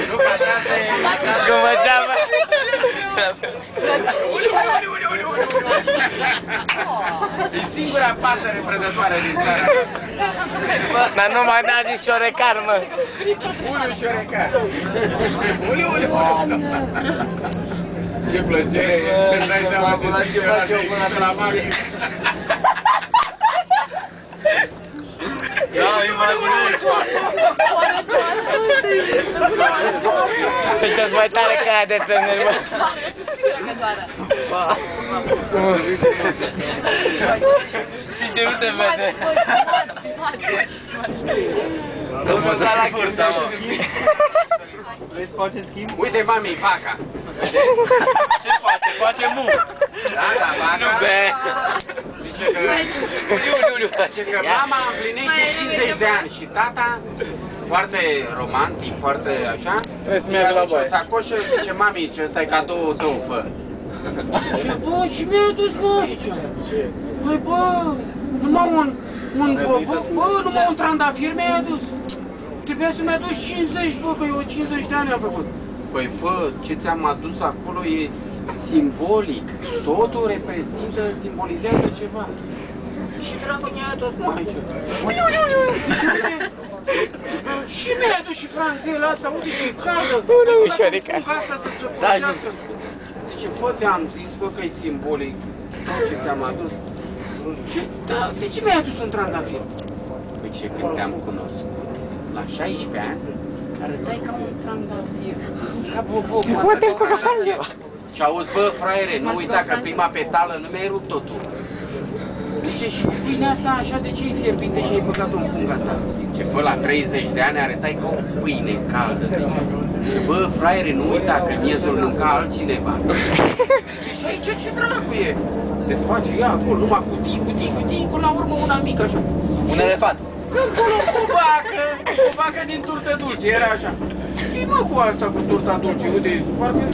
Nu cadrate. Cum făceam? E singura pasăre prădătoare din țară. Dar nu mai n-a zis șorecar, mă. Uliu șorecar. Uliu. Ce plăcere, îți dai seama ce faci eu până la mare. Da, imaginez! Ăștia-s mai tare ca aia de femei, mă. Eu sunt sigură că doară. Sincer, nu se vede. Domnul, da, forța, mă! Vrei să facem schimb? Uite, mami, vaca. Ce face? Face mu! Da, vaca. Nu, be. Zice că mama împlinește 50 de ani și tata, foarte romantic, foarte așa, trebuie să meargă la baie. o sacoșă, zice, mami, ce ăsta e cadoul tău, fă. Și bă, și mi-a dus, bă, aici. Băi, bă, numai numai un trandafir mi-a adus. Trebuia să-mi aduci 50, bă, că eu 50 de ani am făcut. Păi, fă, ce ți-am adus acolo e simbolic. Totul reprezintă, simbolizează ceva. Și dragul mi-a adus, mă, aici. Și mi-a adus și franzela asta, uite ce caldă. Mișorica. Asta să se păzească. Zice, fă, ți-am zis, fă, că e simbolic tot ce ți-am adus. Și, da, de ce mi-ai adus un trandafir? Păi ce, când te-am cunoscut, la 16 ani, arătai ca un trandafir, ca bobo. Poate cu cafange. Și auzi, bă, fraiere, nu uita că prima petală nu mi-ai rupt totul. Zice, și pâinea asta așa, de ce e fierbinte și ai băgat-o în punga asta? Ce, fă, la 30 de ani arătai ca o pâine caldă, zice. Și, bă, fraiere, nu uita că miezul mânca altcineva. Zice, și aici ce dracu e? Desface ea acolo, numai cutii, până la urmă una mică așa. Un elefant! Când acolo o vacă din turtă dulce, era așa. Și mă cu asta cu turta dulce, uite,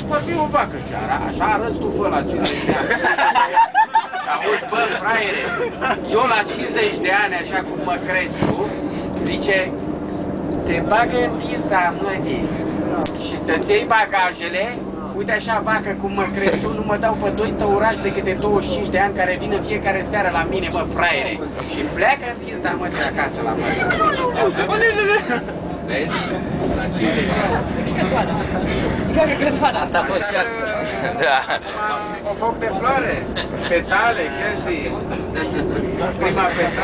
parcă e o vacă. Așa arăți tu, fă, la 50 de ani. Și auzi, bă, fraiere, eu la 50 de ani, așa cum mă crezi tu, zice, te bagă în pista, mătii, și să-ți iei bagajele, uite așa, vacă, cum mă crezi tu, nu mă dau pe 2 tăurași de câte 25 de ani care vin în fiecare seară la mine, mă, fraiere. Și pleacă în pista, mă, de acasă la mă. Vezi? La 50 de ani. Asta a fost iar. Da. O foc de floare, petale, chestii. Prima petale.